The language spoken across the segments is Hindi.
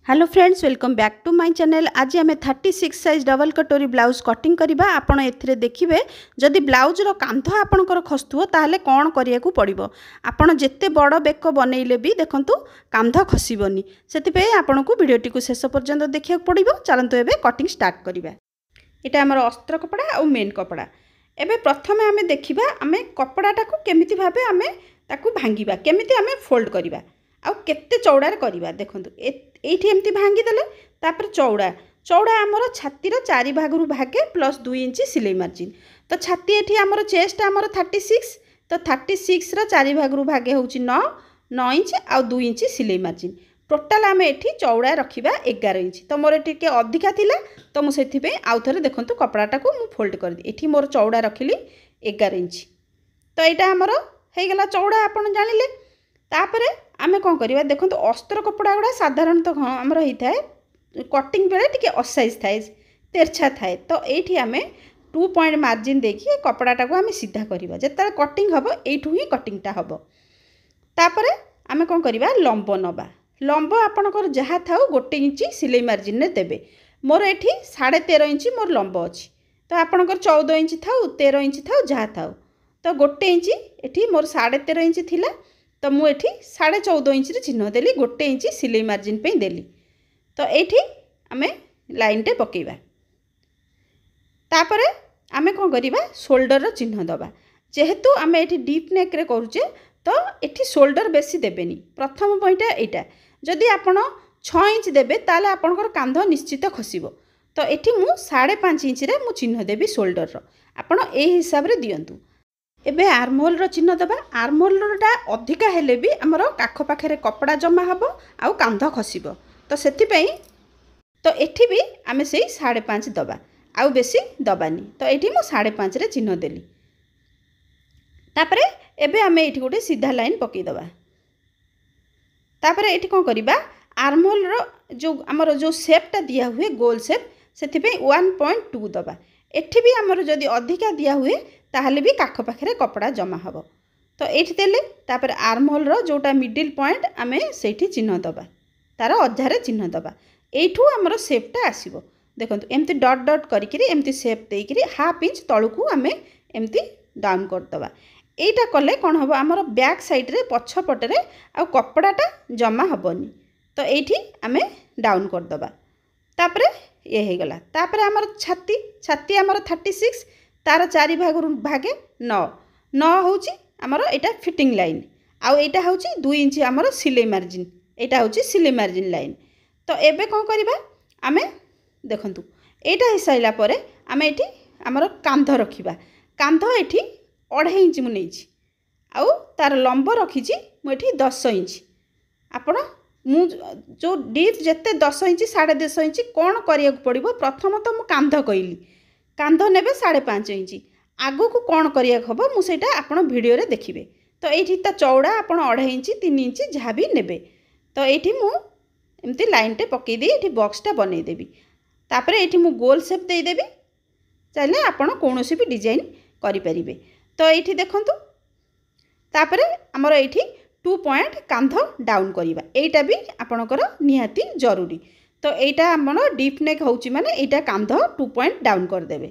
Hello friends, welcome back to my channel. आज आम 36 साइज डबल कटोरी ब्लाउज कटिंग करवा। आपण एथिरे देखिबे जदि ब्लाउज रो कांध आपणकर खसुओ ताहले कोन करिया को पड़िबो। आपण जेते बड़ बेक बनैले भी देखंतु कांध खसिबोनी। सेति पे आपण को वीडियोटी को शेष पर्यंत देखिया पड़िबो। चलंतु एबे कटिंग स्टार्ट करिबा। एटा हमर अस्त्र कपड़ा और मेन कपड़ा। एबे प्रथमे आमे देखिबा आमे कपड़ाटा को केमिति भाबे आमे ताकू भांगीबा, केमिति आमे फोल्ड करिबा आउ केते चौड़ार करिबा। देखंतु एठी एमती भांगी देले तापर चौड़ा चौड़ा आमर छातीर 4 भागरु भागे प्लस 2 इंच सिलाई मार्जिन। तो छाती एठी आमर चेस्ट आमर 36, तो 36 रो 4 भागरु भागे होउची 9 इंच आउ 2 इंच सिलाई मार्जिन। टोटाल आमे एठी चौड़ा रखिबा 11 इंच। तो मोर एठी के अधिका थिला तो मु सेथि पे आउ थरे देखंतु कपड़ाटा को मु फोल्ड कर दी। एठी मोर चौड़ा रखिली 11 इंच। तो एटा आमर हे गला चौड़ा आपण जानिले। तापरे आमे कोन करिबा देखंतु अस्त्र कपड़ा गुडा साधारणतः हमर होई थाए कटिंग बेले टिके असाइज थाए, तेरछा थाए। तो एठी आमे 2 पॉइंट मार्जिन देखि कपड़ाटा को आमे सीधा करिबा। जेता कटिंग हबो एठू ही कटिंगटा हबो। तापरे आमे कोन करिबा लंब नबा। लंब आपणकर जहा थाउ 1 इंच सिलाई मार्जिन ने देबे। मोर एठी 13.5 इंच मोर लंब अछि। तो आपणकर 14 इंच थाउ 13 इंच थाउ जहा थाउ। तो 1 इंच एठी मोर 13.5 इंच थिला। तो मु एठी 14.5 इंच रे चिन्ह देली, 1 इंच सिलाई मार्जिन पे देली। तो एठी आमे लाइन टे पकेइबा। तापरे आमे कोन करिबा शोल्डर रो चिन्ह दबा। जेहेतु आमे एठी डीप नेक रे करूचे तो एठी शोल्डर बेसी देबेनी। प्रथम पॉइंट एटा, जदि आपण 6 इंच देबे ताले आपनकर कांध निश्चित खसिबो। तो एठी मु 5.5 इंच रे मु चिन्ह देबी शोल्डर रो। आपण ए हिसाब रे दियंतु। एबे आर्महोल रो चिन्ह दबा। आर्महोल रोटा अधिका हेले भी हमर काख पाखरे कपड़ा जमा हबो आउ कांध खसिबो। तो सेति पई तो एठी भी आमे सेही 5.5 दबा, आउ बेसी दबानी। तो एठी मु 5.5 रे चिन्ह देली। तापरे एबे आमे एठी गोटे सीधा लाइन पकई दबा। तापरे एठी कोन करिबा आर्महोल रो जो हमर जो शेपटा दिया हुए गोल शेप सेति पई 1.2 दबा। एठी भी हमर जदि अधिका दिया हुए ताहले भी काख पाखरे कपड़ा जमा हबो। तो एठी देले तापर आर्महोल रो जोटा मिडिल पॉइंट आमे सेठी चिन्ह दबा, तार अधारे चिन्ह दबा। एठू हमर शेपटा आसीबो। देखंतु एमती डॉट डॉट करिकरी एमती शेप देइकरी 1/2 इंच तळुकू आमे एमती डाउन कर दबा। एटा कले कोन हबो हमर बैक साइड रे पछ पटरे आ कपड़ाटा जमा हबोनी। तो एठी आमे डाउन कर दबा। तापरे ये हे गला। तापरे हमर छाती छाती हमर 36, तार 4 भागरु भागे 9 होउची हमर एटा फिटिंग लाइन। आउ एटा होउची 2 इंच हमर सिलाई मार्जिन। एटा होउची सिलाई मार्जिन लाइन। तो एबे कोन करिबा आमे देखंतु एटा हिसाइला परे आमे एठी हमर कांध रखिबा। कांध एठी 2.5 इंच मु नेछि आउ तार लंब रखिछि मु एठी 10 इंच। आपण मु जो डीप जेते 10 इंच 10.5 इंच कोन करिया पड़िबो। प्रथम तो मु कांध कइली, कांध नेबे 5.5 इंच। आगु को कोन करिया हबो मु सेटा आपण वीडियो रे देखिबे। तो एठी ता चौड़ा आपण 2.5 इंच 3 इंच जहा भी नेबे। तो एठी मु एमती लाइन टे पकई दे एठी बॉक्सटा बनै देबी। तापरे एठी मु गोल शेप दे देबी। चाहे आपण कोनोसी भी डिजाइन करि परिबे। तो एठी देखंतु तापरे हमर एठी 2 पॉइंट कांध डाउन करिबा। एटा भी आपणकर निहाती जरूरी। तो एटा हमर डीप नेक होउची माने एटा कांध 2 पॉइंट डाउन कर देबे।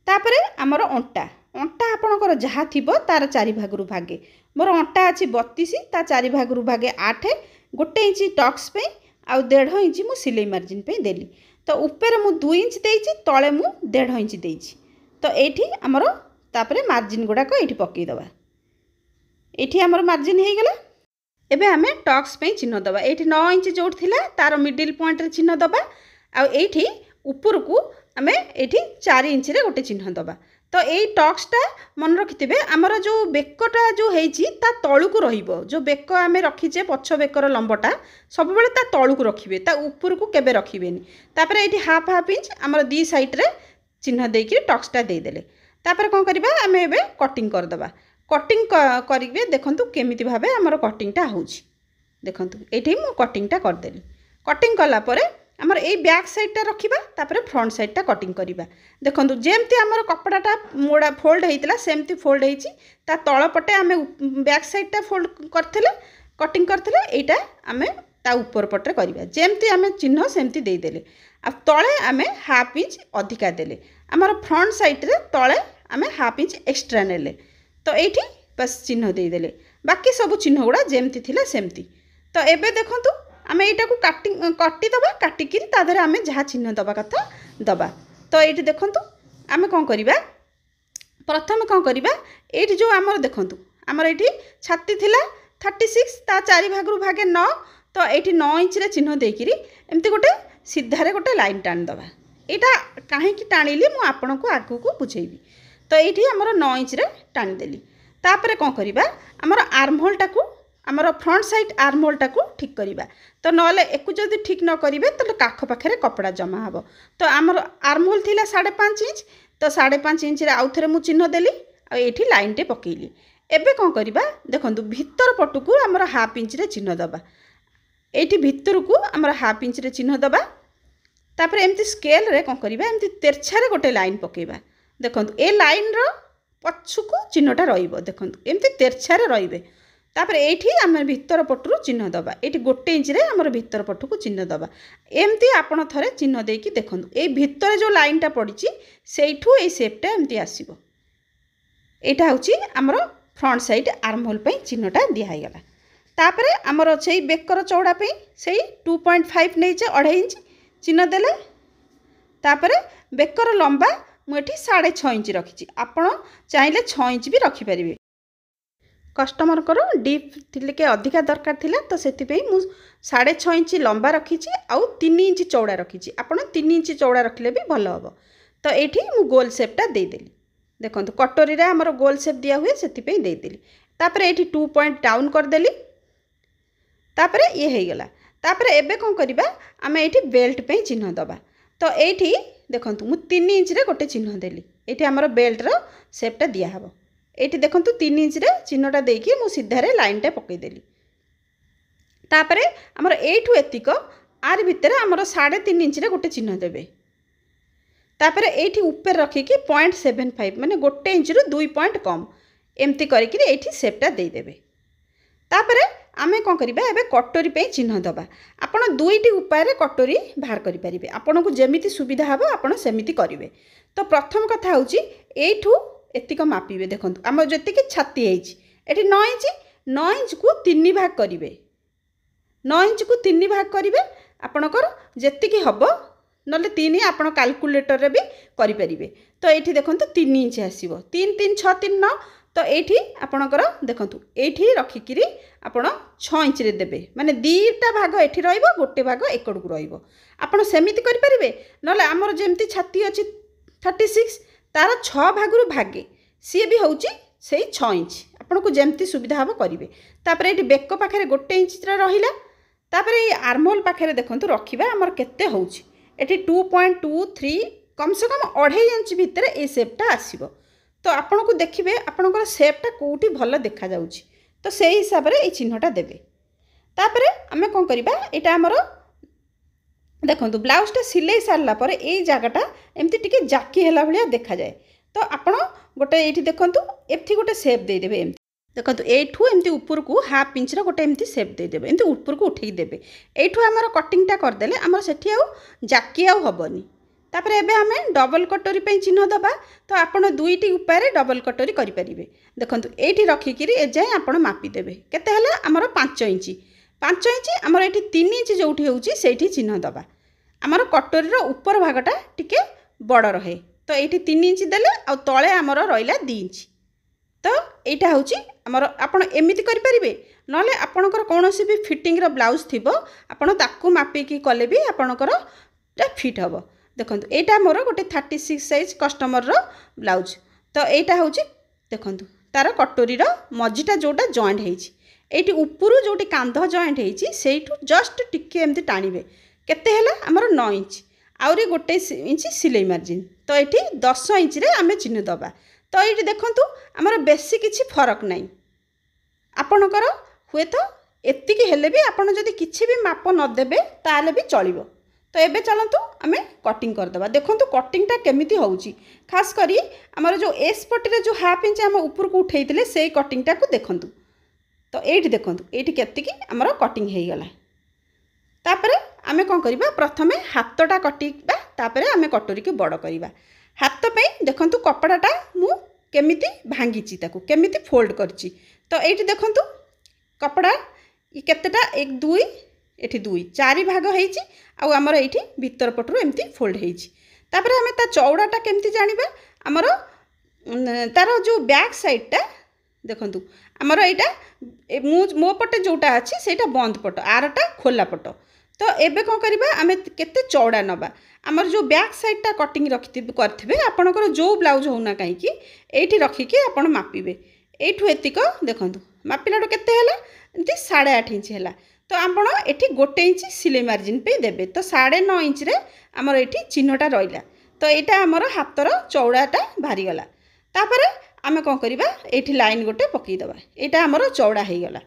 तापरे हमर अंटा अंटा आपणकर जहा थिबो तार 4 भागरु भागे। मोर अंटा अछि 32, ता 4 भागरु भागे 8, 1 इंच टक्स पे आ 1.5 इंच मु सिलाई मार्जिन पे देली। तो ऊपर मु 2 इंच देइछि, तळे मु 1.5 इंच देइछि। तो एठी हमर तापरे मार्जिन गुडा को एठी पकई दबा। एठी हमर मार्जिन हे गेला। एबे हमें टक्स पे चिन्ह दबा। एठी 9 इंच जोट थिला तार मिडिल पॉइंट रे चिन्ह दबा। आ एठी ऊपर को हमें एठी 4 इंच रे गोटे चिन्ह दबा। तो एई टक्सटा मन रखिथिबे हमर जो बेकटा जो हेछि ता तळु को रहिबो। जो बेक हमें रखिचे पछ बेकर लंबटा सब बेले ता तळु को रखिबे, ता ऊपर को केबे रखिबेनी। तापर एठी हाफ इंच हमर दी साइड रे चिन्ह देकी टक्सटा दे देले। तापर कोन करबा हमें एबे कटिंग कर दबा। कटिंग करिबे देखंतु केमिति भाबे हमर कटिंगटा होउछि। देखंतु एठी मु कटिंगटा कर देली। कटिंग कला परे हमर ए बैक साइडटा रखिबा, तापर फ्रंट साइडटा कटिंग करिबा। देखंतु जेमति हमर कपड़ाटा मोडा फोल्ड हेइतला सेमति फोल्ड हेइछि। ता तळ पटे हमें बैक साइडटा फोल्ड करथिले कटिंग करथिले। एटा हमें ता ऊपर पटे करवा जमती आम चिन्ह सेमती देदेले आ तले आम हाफ इंच अधिका देले आमर फ्रंट साइड्रे तले आम हाफ इंच एक्सट्रा नेले तो ये बस चिन्ह देदेले बाकी सब चिन्ह गुड़ा जमती थिला सेमती। तो एबे देखंतु आम यहाँ को काटिदबा काटिकी तादे आम जहाँ चिन्ह दबा कथा दबा। तो ये देखंतु आम कौन करवा प्रथम कौन करवा ये जो आमर देखंतु आमर ये छाती थिला 36 ता 4 भागरू भागे 9 तो ये 9 इंच रे चिन्ह देकिरी एमती गोटे सीधारे गोटे लाइन टाणी दबा यहाँ कहीं टाणिली मु आपन को आगू को बुझेबी। तो ये आमर 9 इंच रे टाणी देली तापर कौन करवा आमर आर्महोल टाकू आमर फ्रंट साइड आर्महोल टाकू ठीक करवा। तो नले एक जदि ठीक न करेंगे तो काख पाखे कपड़ा जमा हम। तो आमर आर्महोल थिला 5.5 इंच तो 5.5 इंच आउ थे मुझे चिन्ह देली आठी लाइन टे पकईली। एबे कौन करवा देखंतु भीतर पटू आमर हाफ इंच रे चिन्ह दबा ये भीतर को आमर हाफ इंच रे चिन्ह दबा तापर एमती स्केल रे कौन करवा एमती तेरछारे गोटे लाइन पकेबा देखंतु ए लाइन रो पछुको चिन्हटा रहिबो देखंतु एमती तेरछारे रहिबे तापर एठी आम भीतर पटू चिन्ह दबा ये गोटे इंच रे आमर भीतर पटू को चिन्ह दबा एमती आपण थरे चिन्ह देकी देखंतु ए भीतर जो लाइनटा पड़ी सेठू ए शेपटा एमती आसीबो एटा होची आमर फ्रंट साइड आर्महोल पे चिन्हटा दिहाईगला। तापर आमर से बेकर चौड़ा पे से 2.5 नहीं 2.5 इंच चिन्ह देले तापर बेकर लंबा मुझे 6.5 इंच रखी आपण चाहिए 6 इंच भी रखिपारे। कस्टमर को डीप टिके अधिका दरकार थिला तो से 6.5 इंच लंबा रखी आउ 3 इंच चौड़ा रखी आपण 3 इंच चौड़ा रखिले भी भल हम। तो ये मु गोल शेपटा देदेली देखो कटोरी रे आमर गोल शेप दिया हुए से देदेली तापर ये 2 पॉइंट डाउन करदेली तापर ये हो गला। तापर एबे कौन करवा आम ये बेल्ट पे चिन्ह दबा। तो ये देखो मु 3 इंच रे गोटे चिन्ह देली ये आमर बेल्ट रो शेपटा दिहब ये देखो 3 इंच रे चिन्हटा देकी मु सीधारे लाइनटा पकईदेली तापर आमर एठू एतिक आर भितर आमर 3.5 इंच रे गोटे चिन्ह देबे तापर एठी ऊपर रखिकी 0.75 माने गोटे इंच रु 2 पॉइंट कम एमती करिकी एठी शेपटा देदेबे। तापर आमे कौन करवा एबे कटोरी पे चिन्ह दबा आपण दुईटी उपाय रे कटोरी बाहर करि परिबे आपन को जेमिति सुविधा हबो आपण सेमिति करिवे। तो प्रथम कथा होची एठू एतिक मापिबे देखंतु आम जतिक छाती हेछि एठी 9 इंच को 3 भाग करिवे 9 इंच को 3 भाग करिवे आपणकर जेतिक हबो नले 3 आपण कैलकुलेटर रे भी करि परिबे। तो एठी देखंतु 3 इंच आसीबो 3 3 6 3 9 तो एठी आपणकर देखंतु एठी रखिकिरी आपण 6 इंच रे देबे माने दीटा भाग एठी रहइबो गोटे भाग एकड़ को रहइबो आपण सेमिति करि परिबे। नले हमर जेमति छाती अछि 36 तार 6 भागरु भागे सी भी होउची सेही 6 इंच आपण को जेमति सुविधा हबो करिवे। तापर एठी बेक पाखरे गोटे इंच रे रहिला तापर ए आर्महोल पाखरे देखंतु रखिबा हमर केते होउची एठी 2.23 कम से कम 2.5 इंच भितर ए शेपटा आसीबो। तो आपण को देखिबे आपणकर शेपटा कोउठी भल देखा जाउची तो सेही हिसाब रे ए चिन्हटा देबे। तापर आमे कोन करिबा एटा हमर देखंतु ब्लाउजटा सिलाई सारला पर ए जगहटा एमती टिके जाकी हेला भलिया देखा जाए। तो आपण गोटे एठी देखंतु एथि गोटे शेप दे देबे एमती देखंतु एठू एमती ऊपर को हाफ इंच रो गोटे एमती शेप दे देबे एमती ऊपर को उठेई देबे एठू हमर कटिंगटा कर देले हमर सेठी आउ जाकी आउ हबनी। तापर एबे हमें डबल कटोरी पे चिन्ह दबा तो आपण दुईटी उपाय रे डबल कटोरी करि परिबे देखंतु एठी रखिकिरी ए जाय आपण मापी देबे केते हला हमर 5 इंच हमर एठी 3 इंच जोठी होउची सेठी चिन्ह दबा हमर कटोरी रो ऊपर भागटा टिके बड़ रहे। तो ये 3 इंच देले आ तले आमर रहा 2 इंच। तो यहाँ हूँ आमर आपड़ एमती करें नले आपणकर कौन भी फिटिंग ब्लाउज थी आपड़ ताकू मापिकी कले भी आपणकर फिट हम। देखो यहाँ मोर गोटे 36 साइज कस्टमर ब्लाउज। तो यहाँ हूँ देखु तार कटोरी मझीटा जोटा जॉइंट होती ऊपर जो कांध जॉइंट होती जस्ट टिके एमती टाणिबे केते आमर 9 इंच आउरी गोटे इंच सिलाई मार्जिन। तो ये 10 इंच रे आमे चिन्ह दबा। तो ये देखु आमर बेसी किछि फरक नहीं आपणकर हुए तो एतिकी हेले भी आपन जदि किछि भी माप न देबे ताले भी चलिबो। तो एबे चलंतु आमे कटिंग कर दबा। देखंतु कटिंगटा केमिति होउची खास करी आमर जो एस पटी रे जो हाफ इंच आम ऊपर को उठेइतिले सेई कटिंगटा को देखंतु। तो एठी देखंतु एठी केतिकी आमर कटिंग हेई गला। तापर आमे कौन करिबा प्रथमे हाथटा कटिबा तापर आमे कटोरी के बड़ करिबा। हाथ पे देखंतु कपड़ाटा मु केमिति भांगीची ताकू केमिति फोल्ड करची। तो एठी देखंतु कपड़ा केतेटा 1 2 एठी 2 4 भाग हेची आ हमर एठी भीतर पटरु एमती फोल्ड हेची। तापर आमे ता चौड़ाटा केमिति जानिबा हमर तार जो बैक साइडटा देखंतु हमर एटा मो पटे जोटा अछि सेटा बंद पट आरटा खोला पट। तो एबे कौन करिबा आमे केते चौड़ा नबा हमर जो बैक साइडटा कटिंग करथिबे आपनकर जो ब्लाउज होना काई कि एठी रखी के आपण मापिबे। एठु एतिक देखंतु मापिलाडो केते हैला एंती 8.5 इंच हैला। तो आपण एठी 1 इंच सिलाई मार्जिन पे देबे। तो 9.5 इंच रे हमर एठी चिन्हटा रहिला। तो एटा हमर हातर चौड़ाटा भारी गला। तापरे आमे कौन करिबा एठी लाइन गोटे पकई दबा। एटा हमर चौड़ा हे गला।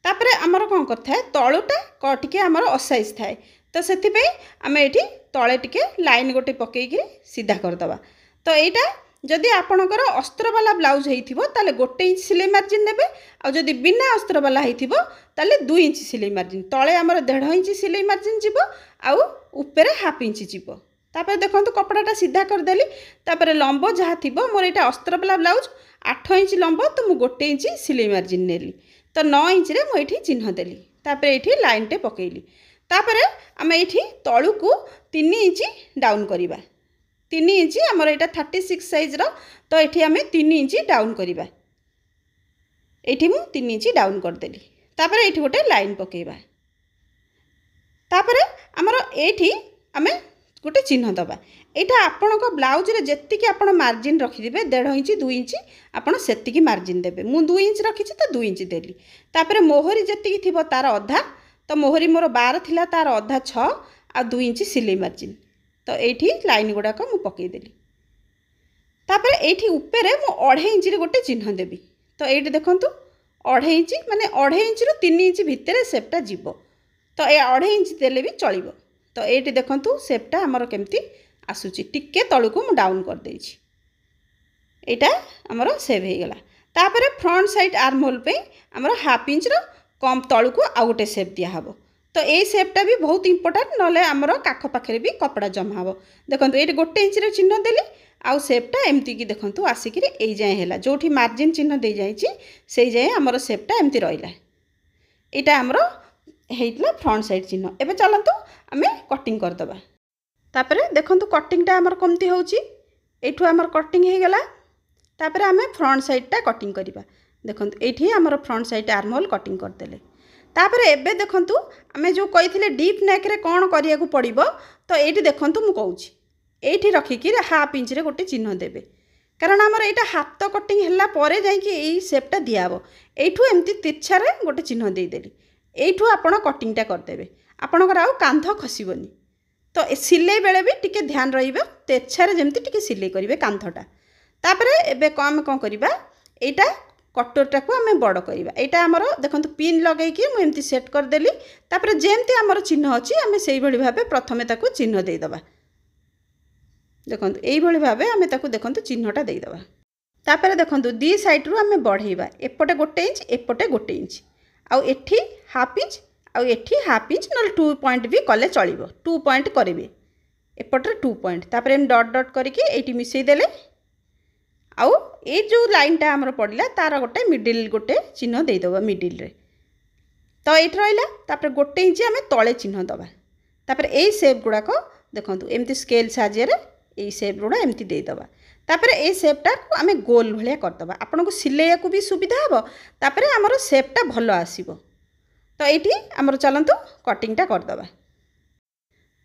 तापरे हमर कौन करथाय तळुटा टिके हमर असाइज थाए। तो सेति पे आमे एठी तळे टिके लाइन गोटे पकई के सीधा कर दबा। तो एटा जदि आपणकर अस्त्र वाला ब्लाउज हेइथिबो ताले 1 इंच सिलाई मार्जिन नेबे आ जदि बिना अस्त्र वाला हेइथिबो ताले 2 इंच सिलाई मार्जिन तळे हमर 1.5 इंच सिलाई मार्जिन जिवो आ ऊपर हाफ इंच जिवो। तापर देखंतु कपड़ाटा सीधा कर देली। तापर लंबो जहा थिबो मोर एटा अस्त्र वाला ब्लाउज 8 इंच लंबो तो मु 1 इंच सिलाई मार्जिन नेली। तो 9 इंच रे मु एठी चिन्ह देली। तापर एठी लाइन टे पकेइली। तापर आमे एठी तळु को 3 इंच डाउन करिबा। 3 इंच हमर एटा 36 साइज रो। तो एठी आमे 3 इंच डाउन करिबा। एठी मु 3 इंच डाउन कर देली। तापर एठी गोटे लाइन पकेइबा। तापर हमर एठी आमे गोटे चिन्ह दबा। एटा आपन को ब्लाउज रे जेत्ति कि आपन मार्जिन रखि दिबे 1.5 इंच 2 इंच आपन सेत्ति कि मार्जिन देबे। मु 2 इंच रखिछि तो 2 इंच देली। तापर मोहरी जेत्ति कि थिबो तार अधा। तो मोहरी मोर 12 थिला तार अधा 6 आ 2 इंच सिलाई मार्जिन। तो एठी लाइन गुडा को मु पकई देली। तापर एठी ऊपर मु 2.5 इंच रे गोटे चिन्ह देबी। तो एठी देखंतु 2.5 इंच माने 2.5 इंच रो 3 इंच भितरे सेपटा जिवो। तो ए 2.5 इंच देले भी चलिबो। तो एठी देखंतु सेपटा हमर केमती आसुची टिके तळु को मु डाउन कर देछि। एटा हमर सेव हे गेला। तापर फ्रंट साइड आर्म होल पे हमर हाफ इंच रो कम तळु को आ गोटे सेप दिया हबो। तो ए सेपटा भी बहुत इंपोर्टेंट नले हमर काख पाखरे भी कपड़ा जमा हबो। देखंतु एठी 1 इंच रे चिन्ह देली आ सेपटा एमती की देखंतु आसिक ए जाय हैला जोठी मार्जिन चिन्ह दे जायछि सेई जाय हमर सेपटा एमती रहिला। एटा हमर हेइतला फ्रंट साइड चिन्ह। एबे चलंतु आमे कटिंग कर दबा। तापर देखंतु कटिंगटा हमर कमती होउची। एठु हमर कटिंग हे गेला। तापर आमे फ्रंट साइडटा कटिंग करिबा। देखंतु एठी हमर front side arm hole cutting कर देले। तापर एबे देखंतु आमे जो कहिथिले डीप नेक रे कोन करिया को पड़िबो। तो एठी देखंतु मु कहूची एठी रखी कि हाफ इंच रे गोटे चिन्ह देबे। कारण हमर एटा हाथ कटिंग हल्ला परे जाई कि एई शेपटा दियाबो। एठु एमती तिरछा रे गोटे चिन्ह देई देली। एठु आपण कटिंगटा कर देबे। आपणकर आउ कांध खसिबोनी। तो सिलाई बेले भी टिके ध्यान रहिबे तिरछा रे जेमती टिके सिलाई करिवे कांधटा। तापर एबे कम कोन करिबा एटा कटोरटा को आमे बड़ करिबा। एटा हमर देखंतु पिन लगै कि मु एमती सेट कर देली। तापर जेमती हमर चिन्ह अछि आमे सेई भली भाबे प्रथमे ताको चिन्ह देई दबा। देखंतु एई भली भाबे आमे ताको देखंतु चिन्हटा देई दबा। तापर देखंतु दी साइड रु आमे बढ़ेइबा। एपटे 1 इंच एपटे 1 इंच आ एठी हाफ इंच आ एठी हाफ इंच न 2 पॉइंट भी कले चलिबो। 2 पॉइंट करिवे एपटे 2 पॉइंट। तापर एम डॉट डॉट करिके एठी मिसई देले आउ ए जो लाइनटा हमर पड़िला तार गोटे मिडिल गोटे चिन्ह दे दबा मिडिल रे। तो एठी रहिला। तापर 1 इंच आमे तळे चिन्ह दबा। तापर एई शेप गुडा को देखंतु एमती स्केल साहाय्य रे एई शेप गुडा एमती दे दबा। तापर ए शेपटा को आमे गोल भलिया कर दबा। आपन को सिलेया को भी सुविधा हबो। तापर हमर शेपटा भलो आसीबो। तो एठी हमर चलंतु कटिंगटा कर दबा।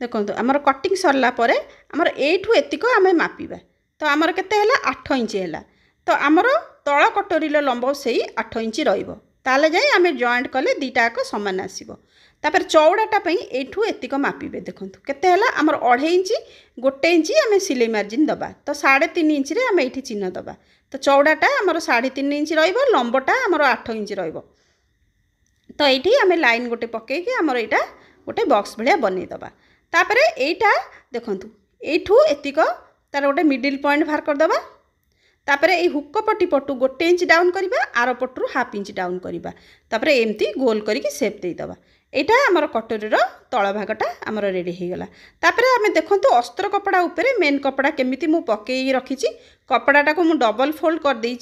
देखंतु हमर कटिंग सरला परे हमर एठु एतिको आमे मापिबा। तो हमर केते हैला 8 इंच हैला। तो हमर तळ कटोरीलो लंबो सेई 8 इंच रहिबो। ताले जाई आमे जॉइंट कले दीटा को समान आसीबो। तापर चौड़ाटा पई एठु एतिको मापिबे। देखंतु केते हैला हमर 2.5 इंच 1 इंच आमे सिलाई मार्जिन दबा। तो 3.5 इंच रे आमे एठी चिन्ह दबा। तो चौड़ाटा हमर 3.5 इंच रहिबो लंबोटा हमर 8 इंच रहिबो। तो एठी आमे लाइन गोटे पके के हमर एटा गोटे बॉक्स भलिया बनै दबा। तापर एटा देखंतु एठु एतिको तार गोटे मिडिल पॉइंट बाहर कर दबा। तापर ए हुक पट्टी पटु 1 इंच डाउन करिबा आर पटरु हाफ इंच डाउन करिबा। तापर एमती गोल करिके शेप दे दबा। এইটা आमर कटोरीर तल भागटा आमर रेडी हो गला। तापर आम देखु अस्त्र कपड़ा उपरे मेन कपड़ा केमिति मु पकई रखी कपड़ाटा को मु डबल फोल्ड कर देइछि।